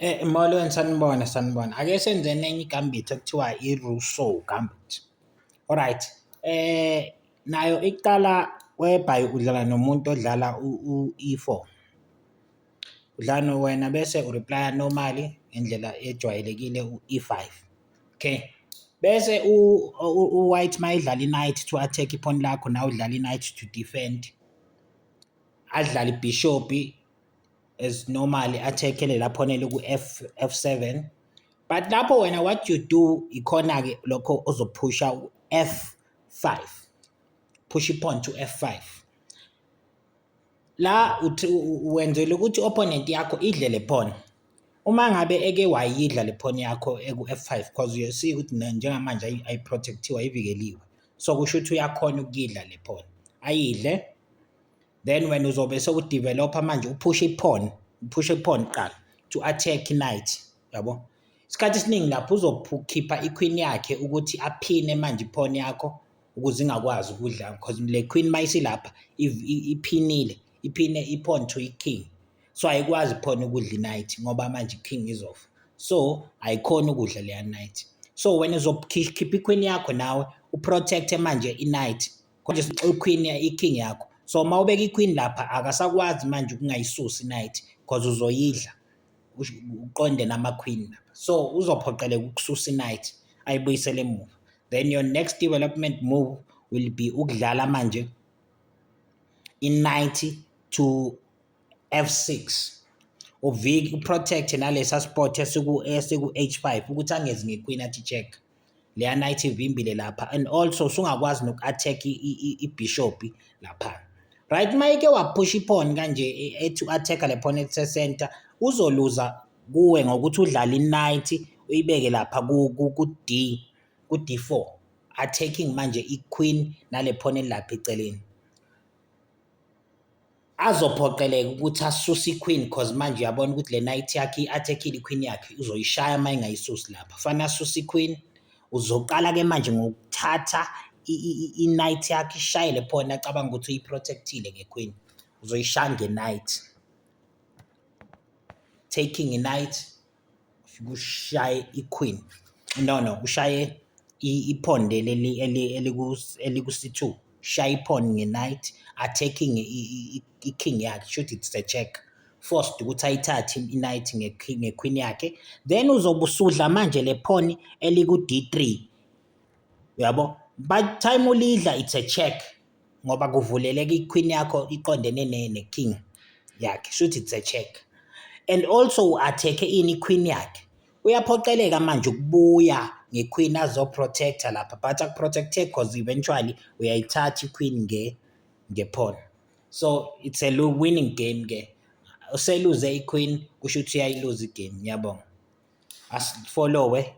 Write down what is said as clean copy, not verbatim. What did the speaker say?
Molweni sanibona. Ake senzeni enye igambit ekuthiwa i-Rousseau gambit. Alright. Nayo iqala whereby udlala nomuntu odlala u-E4. Udlala wena bese ureplya normally ngendlela ejwayelekile u-E5. Okay. Bese u-white mayidlala i-knight to attack ipawn lakho nawe udlala i-knight to defend. Adlala ibishop as normally attackele lapho nele ku-F7. But lapho wena what you do ikhona ke lokho ozophusha u-F5. Push ipawn to F5. La wenzela ukuthi opponent yakho idle le pawn. Uma ngabe eke wayidla le pawn yakho eku-F5 because you see ukuthi njengamanje ayiprotectiwe ayivikeliwe. So kusho ukuthi uyakhona ukuyidla le pawn. Ayidle. Then when uzobe sewudevelopa manje uphusha ipawn qala to attack knight, yabo. Isikhathi esiningi lapho uzokhipha iqueen yakhe ukuthi aphine manje ipawn yakho ukuze ingakwazi ukudla because le queen mayisilapha iphinile ipawn to i-king. So ayikwazi ipawn ukudla i-knight ngoba manje i-king is off. So ayikhona ukudla leya knight. So when uzokhipha iqueen yakho nawe uprotect manje i-knight konje i-king yakho. So mawubeka iqueen lapha akasakwazi manje ukungayisusi i-knight because uzoyidla uqonde nama-queen lapha. So uzophoqeleka ukususa i-knight ayibuyisele emuva. Then your next development move will be ukudlala manje i-knight to F6. Uprotect nalesa spot esiku-H5 ukuthi angezi ngequeen athi check. Leya knight ivimbile lapha and also sungakwazi noku-attack i-bishop lapha. Right mayike wapush ipawn kanje ethi attack le pawn ese-center uzoluza kuwe ngokuthi udlala i-knight uyibeke lapha ku-D4 attacking manje i-queen nale pawn elapha eceleni. Azophoqeleka ukuthi asuse i-queen because manje uyabona ukuthi le knight yakhe i-attackile i-queen yakhe uzoyishaya mayingayisusi lapha. Fanele asuse i-queen uzoqala ke manje ngokuthatha i-knight yakhe ishaye le pawn acabanga ukuthi uyiprotectile ngequeen. Uzoyishaya nge-knight. Taking i-knight ushaye i-queen. No, ushaye ipawn leli eliku-C2. Shaye ipawn nge-knight attacking i-king yakhe. Should it's a check. Forced ukuthi ayithathe i-knight ngequeen yakhe. Then uzobe usudla manje le pawn eliku-D3. Uyabo? By time ulidla it's a check ngoba kuvuleleka iqueen yakho iqondene ne-king yakhe. Should it's a check. And also attack iqueen yakhe. Uyaphoqeleka manje ukubuya ngequeen azoprotecta lapha but akuprotecte because eventually uyayithatha iqueen ngepawn. So it's a winning game ke. Useluze iqueen kusho ukuthi uyayiluza igame. Ngiyabonga. Asifollowe